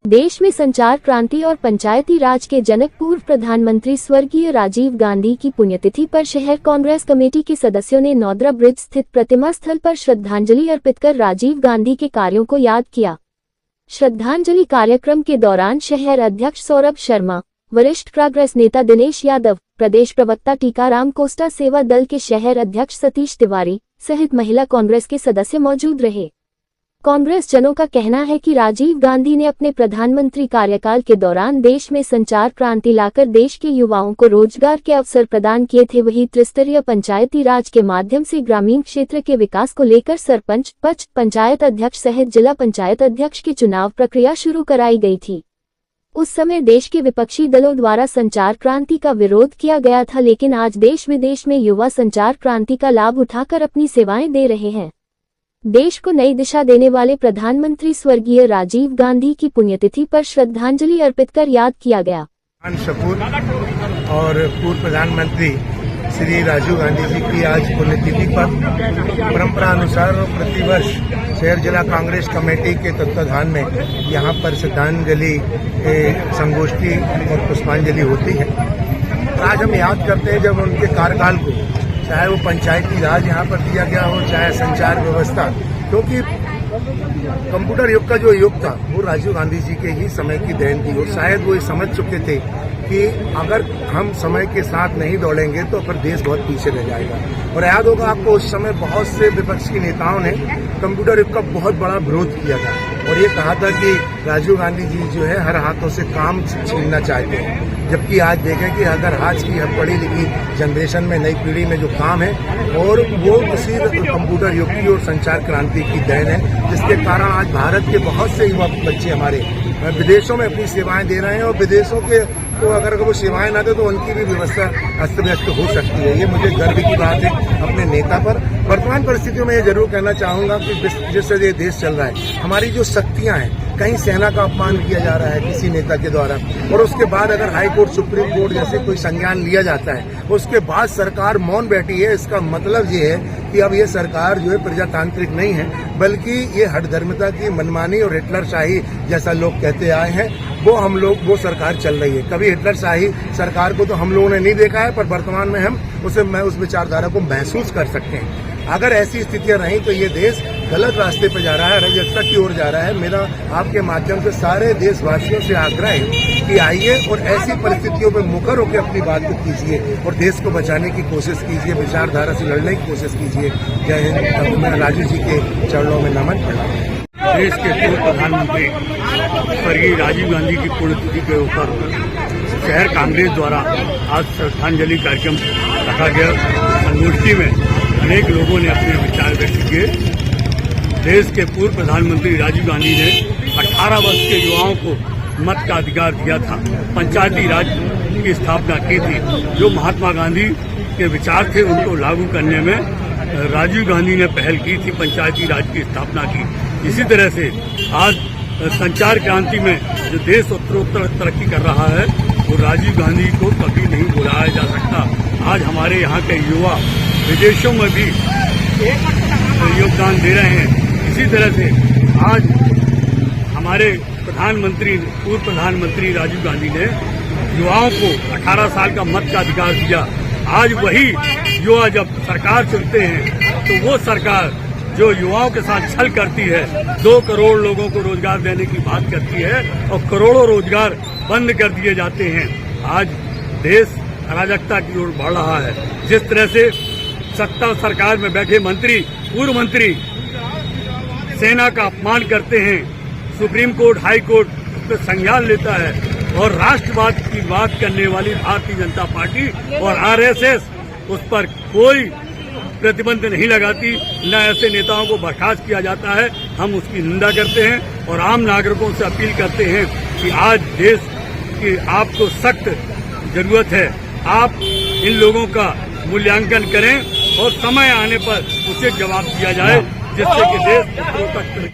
देश में संचार क्रांति और पंचायती राज के जनक पूर्व प्रधानमंत्री स्वर्गीय राजीव गांधी की पुण्यतिथि पर शहर कांग्रेस कमेटी के सदस्यों ने नौदरा ब्रिज स्थित प्रतिमा स्थल पर श्रद्धांजलि अर्पित कर राजीव गांधी के कार्यों को याद किया। श्रद्धांजलि कार्यक्रम के दौरान शहर अध्यक्ष सौरभ शर्मा, वरिष्ठ कांग्रेस नेता दिनेश यादव, प्रदेश प्रवक्ता टीकाराम कोस्टा, सेवा दल के शहर अध्यक्ष सतीश तिवारी सहित महिला कांग्रेस के सदस्य मौजूद रहे। कांग्रेस जनों का कहना है कि राजीव गांधी ने अपने प्रधानमंत्री कार्यकाल के दौरान देश में संचार क्रांति लाकर देश के युवाओं को रोजगार के अवसर प्रदान किए थे। वहीं त्रिस्तरीय पंचायती राज के माध्यम से ग्रामीण क्षेत्र के विकास को लेकर सरपंच, पंचायत अध्यक्ष सहित जिला पंचायत अध्यक्ष की चुनाव प्रक्रिया शुरू कराई गई थी। उस समय देश के विपक्षी दलों द्वारा संचार क्रांति का विरोध किया गया था, लेकिन आज देश विदेश में युवा संचार क्रांति का लाभ उठाकर अपनी सेवाएं दे रहे हैं। देश को नई दिशा देने वाले प्रधानमंत्री स्वर्गीय राजीव गांधी की पुण्यतिथि पर श्रद्धांजलि अर्पित कर याद किया गया। और पूर्व प्रधानमंत्री श्री राजीव गांधी जी की आज पुण्यतिथि पर परंपरा अनुसार प्रतिवर्ष शहर जिला कांग्रेस कमेटी के तत्वाधान में यहाँ पर श्रद्धांजलि संगोष्ठी और पुष्पांजलि होती है। आज हम याद करते हैं जब उनके कार्यकाल को, चाहे वो पंचायती राज यहाँ पर दिया गया हो, चाहे संचार व्यवस्था, क्योंकि कंप्यूटर युग का जो युग था वो राजीव गांधी जी के ही समय की देन थी। और शायद वो ये समझ चुके थे कि अगर हम समय के साथ नहीं दौड़ेंगे तो फिर देश बहुत पीछे रह जाएगा। और याद होगा आपको, उस समय बहुत से विपक्ष के नेताओं ने कंप्यूटर युग का बहुत बड़ा विरोध किया था और ये कहा था कि राजीव गांधी जी जो है हर हाथों से काम छीनना चाहते हैं। जबकि आज देखें कि अगर आज की पढ़ी लिखी जनरेशन में, नई पीढ़ी में जो काम है और वो उसी कंप्यूटर युग की और संचार क्रांति की देन है, जिसके कारण आज भारत के बहुत से युवा बच्चे हमारे विदेशों में अपनी सेवाएं दे रहे हैं। और विदेशों के तो अगर वो सेवाएं ना दे तो उनकी भी व्यवस्था अस्त व्यस्त हो सकती है। ये मुझे गर्व की बात है अपने नेता पर। वर्तमान परिस्थितियों में ये जरूर कहना चाहूंगा कि जिस तरह ये देश चल रहा है, हमारी जो शक्तियां हैं, कहीं सेना का अपमान किया जा रहा है किसी नेता के द्वारा, और उसके बाद अगर हाई कोर्ट, सुप्रीम कोर्ट जैसे कोई संज्ञान लिया जाता है, उसके बाद सरकार मौन बैठी है। इसका मतलब ये है कि अब ये सरकार जो है प्रजातांत्रिक नहीं है, बल्कि ये हठधर्मिता की मनमानी और हिटलरशाही जैसा लोग कहते आए हैं, वो सरकार चल रही है। कभी हिटलरशाही सरकार को तो हम लोगों ने नहीं देखा है, पर वर्तमान में हम उस विचारधारा को महसूस कर सकते हैं। अगर ऐसी स्थितियां रही तो ये देश गलत रास्ते पर जा रहा है, अराजकता की ओर जा रहा है। मेरा आपके माध्यम से सारे देशवासियों से आग्रह है कि आइए और ऐसी परिस्थितियों में मुखर होकर अपनी बात को कीजिए और देश को बचाने की कोशिश कीजिए, विचारधारा से लड़ने की कोशिश कीजिए। जय हिंद। मैं राजीव जी के चरणों में नमन करता हूँ। देश के पूर्व प्रधानमंत्री स्वर्गीय राजीव गांधी की पुण्यतिथि के ऊपर शहर कांग्रेस द्वारा आज श्रद्धांजलि कार्यक्रम रखा गया। संगोष्ठी में अनेक लोगों ने अपने विचार व्यक्त किए। देश के पूर्व प्रधानमंत्री राजीव गांधी ने 18 वर्ष के युवाओं को मत का अधिकार दिया था, पंचायती राज की स्थापना की थी। जो महात्मा गांधी के विचार थे उनको लागू करने में राजीव गांधी ने पहल की थी, पंचायती राज की स्थापना की। इसी तरह से आज संचार क्रांति में जो देश उत्तरोत्तर तरक्की कर रहा है वो राजीव गांधी को कभी नहीं भुलाया जा सकता। आज हमारे यहाँ के युवा विदेशों में भी योगदान दे रहे हैं। इसी तरह से आज हमारे पूर्व प्रधानमंत्री राजीव गांधी ने युवाओं को 18 साल का मत का अधिकार दिया। आज वही युवा जब सरकार चुनते हैं तो वो सरकार जो युवाओं के साथ छल करती है, 2 करोड़ लोगों को रोजगार देने की बात करती है और करोड़ों रोजगार बंद कर दिए जाते हैं। आज देश अराजकता की ओर बढ़ रहा है। जिस तरह से सत्ता सरकार में बैठे मंत्री, पूर्व मंत्री सेना का अपमान करते हैं, सुप्रीम कोर्ट, हाई कोर्ट उस पर संज्ञान लेता है और राष्ट्रवाद की बात करने वाली भारतीय जनता पार्टी और आरएसएस उस पर कोई प्रतिबंध नहीं लगाती, न ऐसे नेताओं को बर्खास्त किया जाता है। हम उसकी निंदा करते हैं और आम नागरिकों से अपील करते हैं कि आज देश की आपको सख्त जरूरत है। आप इन लोगों का मूल्यांकन करें और समय आने पर उसे जवाब दिया जाए, जिससे कि देश